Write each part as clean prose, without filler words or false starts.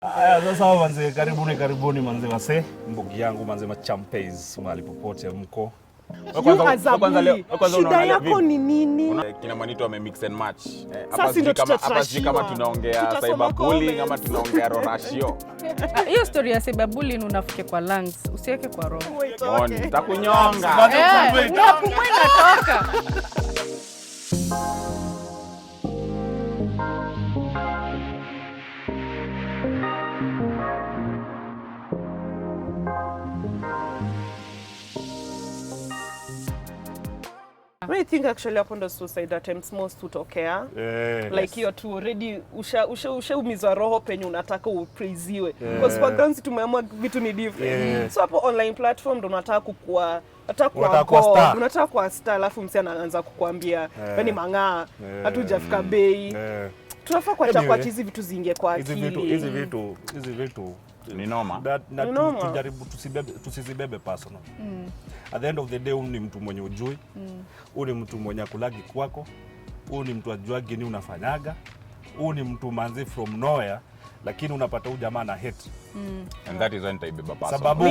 Sasa manze, karibuni manze wase, mbogi yangu manze machampes mahali popote mko. Shida yako ni nini? Kina Manito wame mix and match. Hapa si kama tunaongea cyberbullying ama tunaongea rorashio. Hiyo story ya cyberbullying unafike kwa lungs, usiweke kwa roho. Nitakunyonga. Unapumua inatoka. I think actually upon the suicide attempts most hutokea. Like you're too already ushaumizwa roho penye unataka upraiziwe. Because for guns tumeamua vitu ni different. So hapo online platform ndo unataka kukua unataka kuwa star alafu msi anaanza kukuambia yani mang'aa hatujafika bei. Tunafaa kuacha kwa hizi vitu zinge kwa akili. Hizi vitu ni noma. Tujaribu tusizibebe personal. At the end of the day ni mtu mwenye ujui. Ni mtu mwenye akulagi kwako. Ni mtu ajuagi ni unafanyaga. Ni mtu manzi from nowhere lakini unapata huyu jamaa na hate. And that is when taibeba personal. Sababu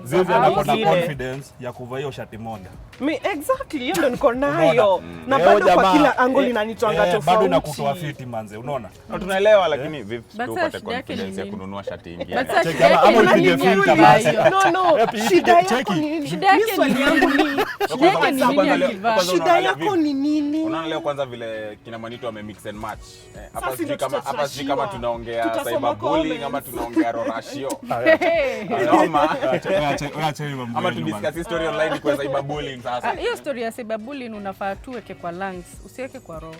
zizi anakuwa na confidence ya kuvaa hiyo shati moja. Exactly, hiyo ndo niko nayo. Na bado kwa kila angle inanitwanga tofauti. Bado inakutoa fiti manze, unaona? Tunaelewa lakini vipi tupate confidence ya kununua shati nyingine. Shida yako ni nini? Unaona leo kwanza vile kina Manito wame mix and match. Hapa si kama tunaongea cyberbullying ama tunaongea rorashio. Noma. Ama tudiscuss story online kwa cyberbullying sasa. Hiyo story ya cyberbullying unafaa tuweke kwa lungs, usiweke kwa roho.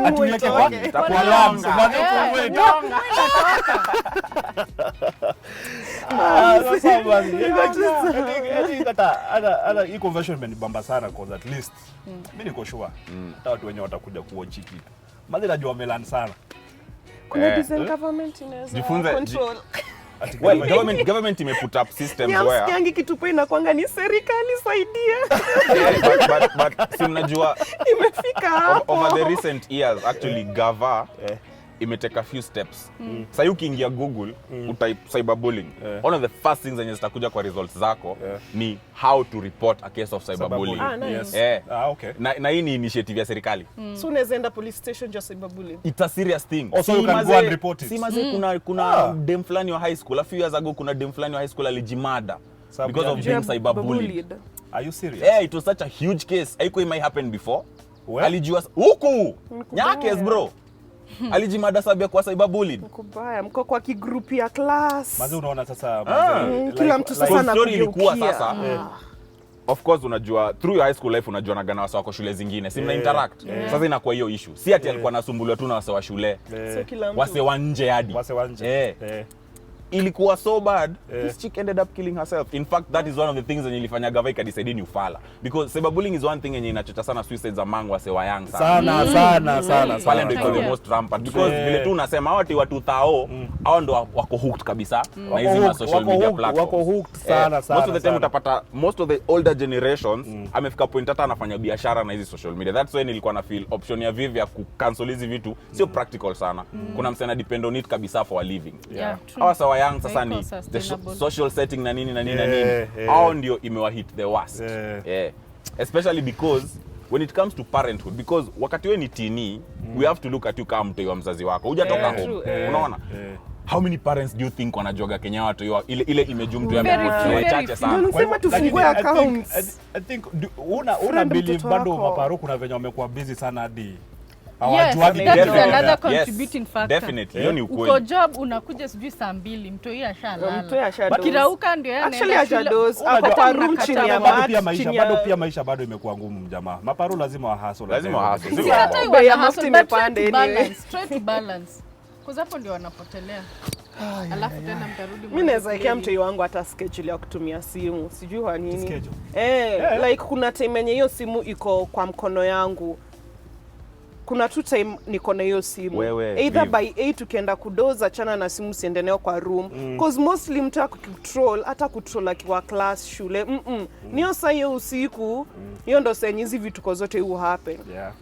Atuweke kwa lungs, sasa hii conversion imenibamba sana cause at least mimi niko sure hata watu wenyewe watakuja kuwatch kitu. Madhi najua wamelan sana. Kuna design government inaweza control. Well, government ime put up systems where yangi kitupo inakuanga ni serikali saidia. But si mnajua imefika hapo. Over the recent years actually Gava imeteka a few steps. Sasa ukiingia Google utype cyberbullying. One of the first things zenye zitakuja kwa results zako ni how to report a case of cyberbullying. Nice. Okay. Na hii ni initiative ya serikali. So unaweza enda police station just cyberbullying. It's a serious thing. Also you can go and report it. Si maze kuna dem flani wa high school, a few years ago kuna dem flani wa high school alijimada because of being cyberbullied. Are you serious? Yeah, it was such a huge case. Haiko it might happen before. Alijua huku. Nyakes bro. Alijimada sabia kwa cyberbullied. Mbaya, mko kwa kigroup ya class. Maze unaona sasa kila mtu sasa ilikuwa sasa. Of course unajua through your high school life unajua na wasa wako shule zingine. Si mna interact. Sasa inakuwa hiyo issue. Si ati alikuwa anasumbuliwa tu na wasa wa shule. Wase wa nje hadi. Ilikuwa so bad, this chick ended up killing herself. In fact, that is one of the things yenye ilifanya Gava ikadecide ni ufala. Because cyberbullying is one thing yenye inachocha sana suicides among wase wa young sana. Pale ndio iko the most rampant. Because vile tu unasema watu thao, hao ndio wako hooked kabisa na hizi social media platforms. Wako hooked sana. Most of the time utapata most of the older generations amefika point hata anafanya biashara na hizi social media. That's why nilikuwa na feel option ya Vivi ya kucancel hizi vitu sio practical sana. Kuna msana depend on it kabisa for a living. Hawa young sasa ni the social setting na nini hao ndio imewa hit the worst. Especially because when it comes to parenthood, because wakati wewe ni teeny we have to look at you kama mtoi wa mzazi wako hujatoka home. Unaona how many parents do you think wanajoga Kenya watu ile image mtu yamepotea chache sana. Unasema tufungue accounts. I think una believe bado maparu kuna venye wamekuwa busy sana hadi that's another contributing factor. Definitely. Hiyo ni ukweli. Uko job unakuja sijui saa 2 mtoi ashalala. Wakirauka ndio actually ajados apata room chini ya bado pia maisha bado imekuwa ngumu mjamaa. Maparu lazima wa hustle. Si hata imepanda straight to balance. Kwa hapo ndio wanapotelea. Alafu tena mtarudi. Mimi naweza ikia mtoi wangu hata schedule ya kutumia simu. Sijui kwa nini. Like kuna time yenye hiyo simu iko kwa mkono yangu. Kuna two time niko na hiyo simu. Either by 8 ukienda kudoza chana na simu siende nayo kwa room. Cause mostly mtu akucontrol hata control akiwa class shule. Niyo saa hiyo usiku, hiyo ndo saa hizi vitu zote hu happen.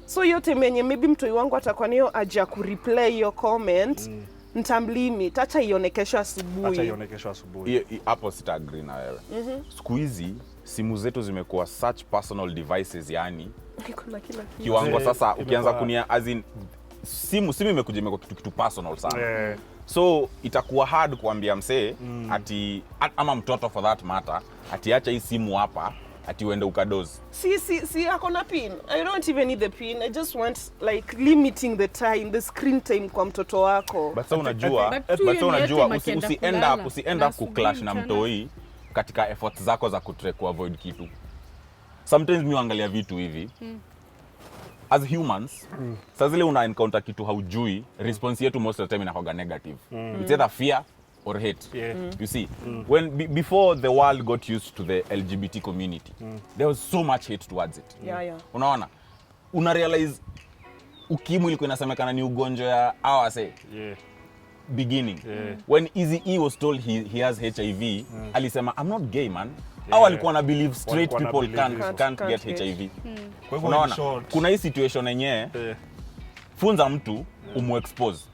So hiyo time yenye maybe mtoi wangu atakuwa nayo aje ku reply your comment. Nitamlimit, acha ione kesho asubuhi. Acha ione kesho asubuhi. Hapo sita agree na wewe. Siku hizi simu zetu zimekuwa such personal devices, yani Kuna kila kitu. kiwango sasa ukianza imekuwa- kunia as in simu imekuja kitu personal sana. Eh, So itakuwa hard kuambia msee ati ama mtoto for that matter ati acha hii simu hapa ati uende ukadozi. Si ako na pin. I don't even need the pin. I just want like limiting the time, the screen time kwa mtoto wako. But sasa unajua, But but tu sasa unajua hiyo ni eti usienda kulala. kuclash na mtoi katika efforts zako za kuavoid kitu. Sometimes mimi huangalia vitu hivi. As humans, sasa zile una encounter kitu haujui, response yetu most of the time inakuwa negative. It's either fear or hate. Yeah. You see, when before the world got used to the LGBT community, there was so much hate towards it. Yeah. Unaona? Una realize ukimwi ilikuwa inasemekana ni ugonjwa ya awase yeah. beginning. Yeah. When Eazy-E was told he has HIV, alisema I'm not gay man. Au alikuwa na believe straight Walikuwa people na believe can't hivyo. get Can't HIV. Kwa hivyo Unaona? in short, Kuna hii situation yenyewe funza mtu umu-expose.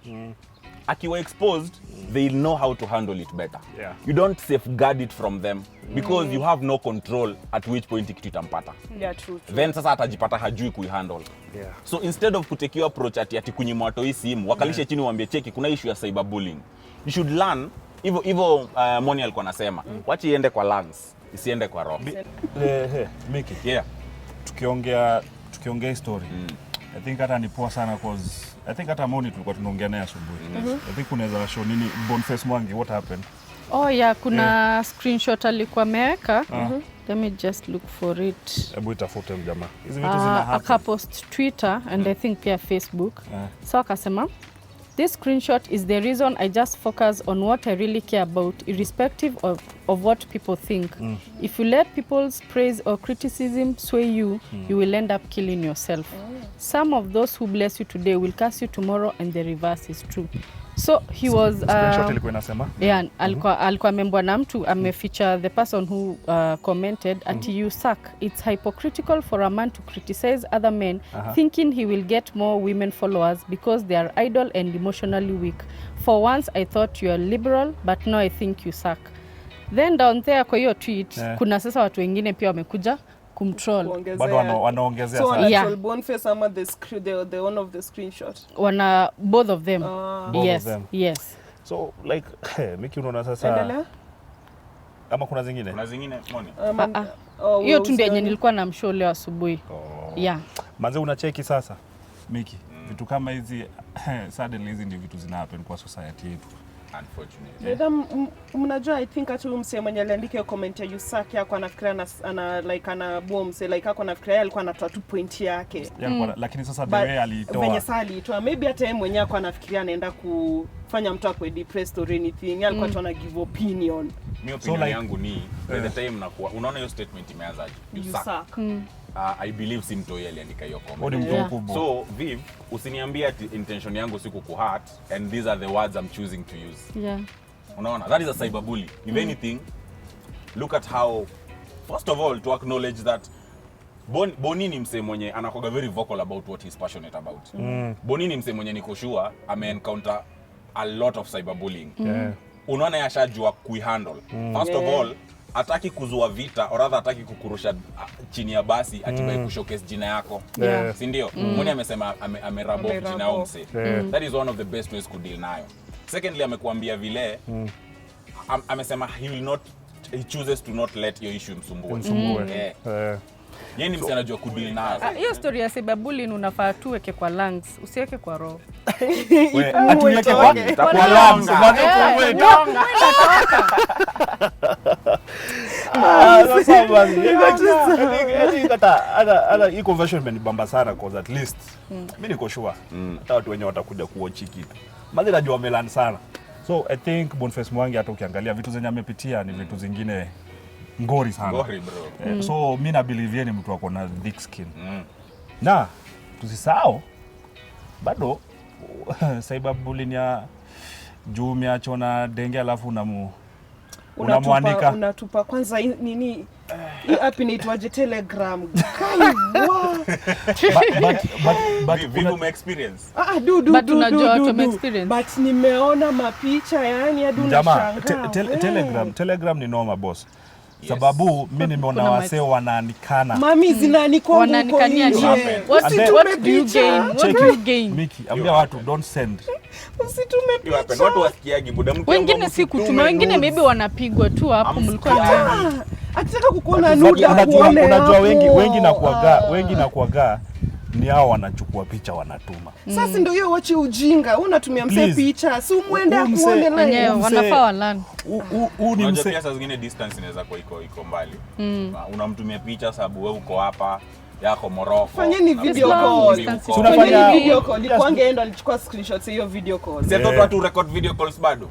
Akiwa exposed, they'll know how to handle it better. Yeah. You don't safeguard it from them because you have no control at which point kitu itampata. Yeah, true. Then sasa atajipata hajui kuihandle. yeah. So instead of kutekiwa approach ati kunyimwa watu hii simu, wakalishe chini waambie cheki kuna issue ya cyberbullying. You should learn hivyo Moni alikuwa anasema, wacha iende kwa lungs, isiende kwa roho. Miki, Yeah. tukiongea hii story. I think hata ni poa sana cause I think hata Moni tulikuwa tunaongea naye asubuhi. I think unaweza show nini Boniface Mwangi what happened? Oh yeah, kuna screenshot alikuwa ameweka. Let me just look for it. Hebu itafute mjamaa. Hizi vitu zina happen. Akapost Twitter and I think pia Facebook. So akasema, this screenshot is the reason I just focus on what I really care about, irrespective of what people think. If you let people's praise or criticism sway you, you will end up killing yourself. Some of those who bless you today will curse you tomorrow, and the reverse is true. So he was Screenshot ilikuwa inasema? yeah, alikuwa amembwa na mtu amefeature the person who commented ati you suck. It's hypocritical for a man to criticize other men thinking he will get more women followers because they are idle and emotionally weak. For once I thought you are liberal, but now I think you suck. Then down there kwa hiyo tweet kuna sasa watu wengine pia wamekuja kumtroll. Bado wanaongezea so sana. yeah. Boniface ama the one of the screenshot. Wana both of them. Both Yes, of them. yes. So like Miki unaona sasa Endelea. ama kuna zingine? Kuna zingine Moni. Hiyo tu ndio yenye nilikuwa namshow leo asubuhi. Yeah. Manze unacheki sasa Miki. Vitu kama hizi suddenly hizi ndio vitu zina happen kwa society yetu. Unfortunately. Mnajua I think hata huyu msee mwenye aliandika hiyo comment ya Yusaki yako anafikiria ana bomb like ako anafikiria alikuwa anatoa tu point yake. Lakini sasa the way alitoa. Venye sasa alitoa maybe hata yeye mwenyewe ako anafikiria anaenda kufanya mtu akwe depressed or anything. Alikuwa tu ana give opinion. Mimi opinion like, yangu ni by the time nakuwa unaona hiyo statement imeanzaje? Yusaki. I believe si mtoi aliandika hiyo comment. Odi mtu mkubwa. So Viv, usiniambie ati intention yangu si kukuhurt and these are the words I'm choosing to use. Yeah. Unaona, that is a cyberbully. If anything, look at how, first of all, to acknowledge that Boni ni msee mwenye anakuwa very vocal about what he's passionate about. Boni ni msee mwenye niko sure ame-encounter a lot of cyberbullying. Unaona yashajua kuihandle. First of all, hataki kuzua vita or rather hataki kukurusha chini ya basi ati by kushowcase jina yako. Si ndio? Moni amesema amerabo jina yao msee. That is one of the best ways to deal nayo. Secondly, amekuambia vile amesema he chooses to not let your issue msumbue. Yeye ni msee anajua kudeal nayo. Hiyo story ya cyberbullying unafaa tu weke kwa lungs, usiweke kwa roho. Atuweke kwa lungs. Sasa basi. Hata hii conversion imenibamba sana cause at least mimi niko sure hata watu wenyewe watakuja kuwatch kitu. Maana najua wamelan sana. So I think Boniface Mwangi hata ukiangalia vitu zenye amepitia ni vitu zingine ngori sana. Ngori bro. So mimi na believe yeye ni mtu wako na thick skin. Na tusisahau bado cyberbullying ya juu umeacho na denge alafu unamwanika unatupa kwanza nini hii app inaitwaje Telegram. Vipi experience? But tunajua tume experience. But nimeona mapicha yani hadi Jamaa, unashangaa. Telegram ni noma boss. Sababu mimi nimeona wasee wanaanikana. Mami zinaanikwa huko Wanaanikania nje. nje. Wasitume What do you picha. gain? What do you gain? Miki, ambia watu don't send. Usitume picha. Watu wasikiagi buda mtu. Wengine si kutuma, wengine maybe wanapigwa tu hapo mlikuwa na Akitaka kukuona nuda kuone. Unajua wengi na kuaga ni hao wanachukua picha wanatuma. Sasa ndio hiyo wache ujinga. Unatumia mse Please. picha, si muende Mse- kuone wenyewe live. wanafaa walan. Huu ni Unajua mse. pia saa zingine distance inaweza kuwa iko mbali. Unamtumia picha sababu wewe uko hapa yako Morocco. Fanyeni video long call. distance. Tunafanya- Fanyeni video call. Kwanza enda alichukua screenshots hiyo video call. Sasa watu record video calls bado.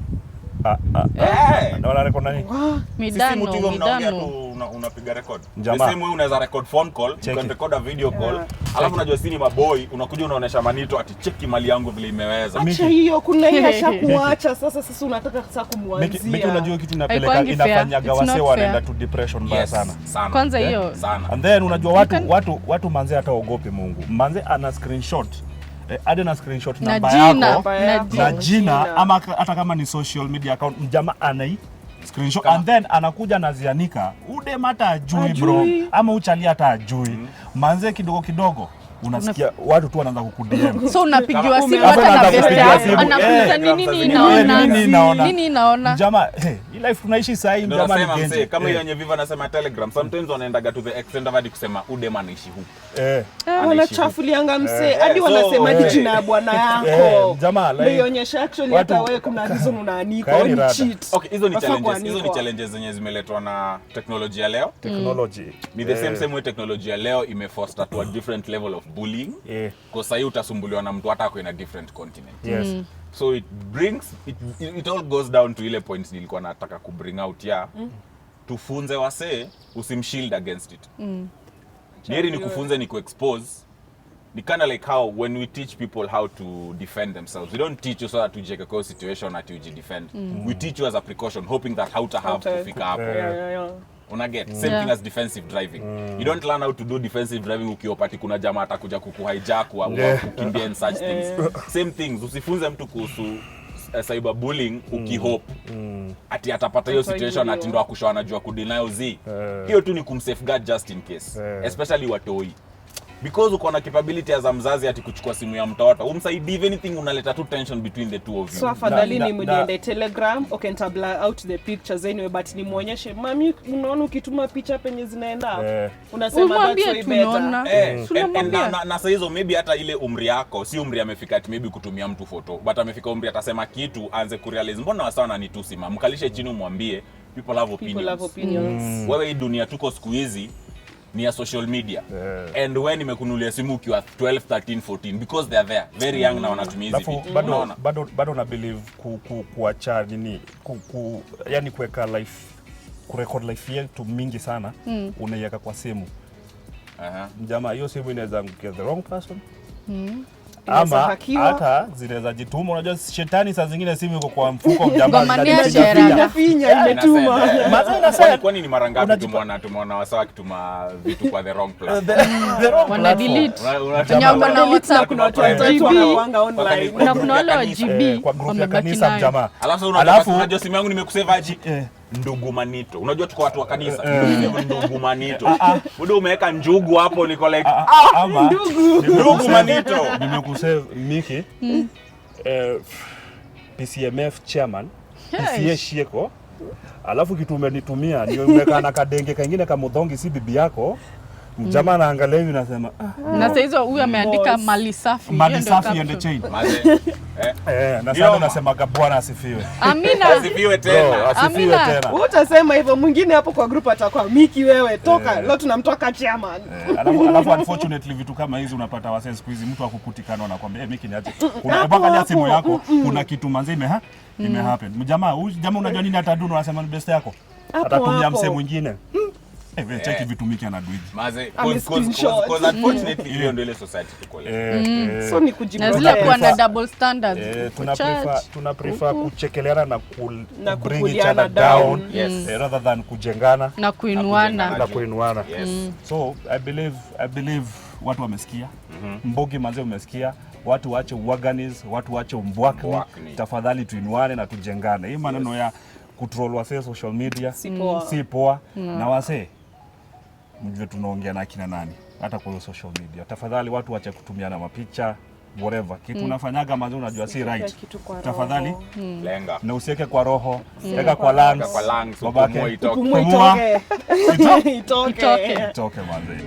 Na wanarekod nani? Midano, Sisi mtu mnaongea midano. tu unapiga record. Jamaa. The same way unaweza record phone call, you can record a video call. Alafu unajua sini maboy unakuja unaonesha Manito ati cheki mali yangu vile imeweza. Acha hiyo, kuna hii ashakuacha sasa unataka sasa kumwanzia. Miki unajua kitu inapeleka Haikuangi fair. inafanyaga It's wase not wanaenda fair. to depression mbaya sana. Sana. Kwanza hiyo Sana. And then unajua watu manze hata ogope Mungu. Manze ana screenshot. Hadi na screenshot na namba jina yako na na jina. jina ama hata kama ni social media account mjama anai screenshot and then anakuja anazianika. Ude mata ajui bro ama uchali hata ajui. Manze kidogo unasikia watu tu wanaanza kukudm. So unapigiwa simu Alafu hata na anaanza best kupigia yako. simu. Anakuuliza nini inaona. Nini inaona? Mjama, hii life tunaishi sasa hii mjama ni Nasema mzee genje. kama hiyo yenye Viva anasema Telegram sometimes wanaendaga to the extent of hadi kusema ude anaishi huku. Wanachafulianga mse hadi wanasema jina ya bwana yako. Jamaa like Ionyesha actually hata wewe kuna reason unaanika Kaeni wewe ni rada. cheat. Okay, hizo ni Wafaa kuanikwa. challenges zenye zimeletwa na teknolojia leo. technology. Ni the same way teknolojia leo imefoster to a different level of bullying. Kwa sasa utasumbuliwa na mtu hata ako in a different continent. Yes. So it all goes down to ile points nilikuwa nataka ku bring out ya tufunze wasee usimshield against it. Nieri ni kufunze ni kuexpose. Ni kind of like how when we teach people how to defend themselves, we don't teach you so that ujeke kwa situation at you defend. We teach you as a precaution hoping that how to have kufika hapo. Yeah. Unaget same thing as defensive driving. You don't learn how to do defensive driving ukiopati kuna jamaa atakuja kukuhijack au kukimbia and such things. Same things, usifunze mtu kuhusu cyberbullying ukihope ati atapata hiyo situation ati ndo akushawa anajua kudeny z. Hiyo tu ni kumsafeguard just in case, especially watoi. Because uko na capability as a mzazi ati kuchukua simu ya mtoto umsaidie, if anything unaleta tu tension between the two of you. So afadhali ni mniende Telegram, okay nitabla out the pictures anyway, but ni muonyeshe mami, unaona ukituma picha penye zinaenda unasema that's way better. Na sasa hizo maybe hata ile umri yako si umri amefika ati maybe kutumia mtu photo, but amefika umri atasema kitu anze kurealize mbona wasa wananitusi, mkalishe chini umwambie people have opinions. Wewe hii dunia tuko siku hizi ni ya social media. And when nimekunulia simu ukiwa 12, 13, 14 because they are there very young na wanatumia hizi vitu. Bado na believe kuacha nini yani kuweka life kurecord life yetu mingi sana unaiweka kwa simu. Jamaa hiyo simu inaweza get the wrong person. Ama hata zinaweza jituma. Unajua shetani saa zingine simu iko kwa mfuko mjamba inafinya imetuma. Kwani ni mara ngapi tumeona wasawa kituma vitu kwa the wrong platform? Wana delete. Nyamba na WhatsApp kuna watu wanawanga online. Na kuna wale wa GB kwa group ya kanisa mjama. Alafu unajua simu yangu nimekusevu aje? Ndugu Manito. Unajua tuko watu wa kanisa. Ndugu Manito. Wewe umeweka njugu hapo niko like ama ndugu Manito. Nimekusave Miki PCMF chairman PCA Shieko. Alafu kitu umenitumia ni umeweka na kadenge kingine kama mudhongi si bibi yako. Mjama anaangalia hivi nasema na sasa hizo huyu ameandika mali safi and the chain. Na sasa nasema Bwana asifiwe. Amina. Asifiwe tena. Asifiwe tena. Utasema hivyo, mwingine hapo kwa group atakuwa Miki wewe toka leo tunamtoka chairman. Alafu unfortunately vitu kama hizi unapata wase siku hizi mtu akukutikana anakuambia Miki niache. Unaangalia simu yako kuna kitu manze imehappen. Mjamaa unajua nini atadunu anasema ni best yako. Atatumia msemo mwingine. Wewe cheki vitu Miki anaduiji. Maze cause unfortunately hiyo ndio ile society tuko leo. So ni kujibu. Nazila kuwa na double standards. Tuna prefer kuchekeleana na bring each other down rather than kujengana na kuinuana. So I believe watu wamesikia. Mbogi manze umesikia. Watu waache uaganiz, watu waache umbwakni. Tafadhali tuinuane na tujengane. Hii maneno ya kutroll wase social media si poa. Na wase mjue tunaongea na kina nani hata kwa social media. Tafadhali watu waache kutumiana mapicha whatever. Kitu unafanyaga manze unajua si right. Tafadhali lenga. Na usiweke kwa roho, weka kwa lungs. Babake Itoke. Itoke manze.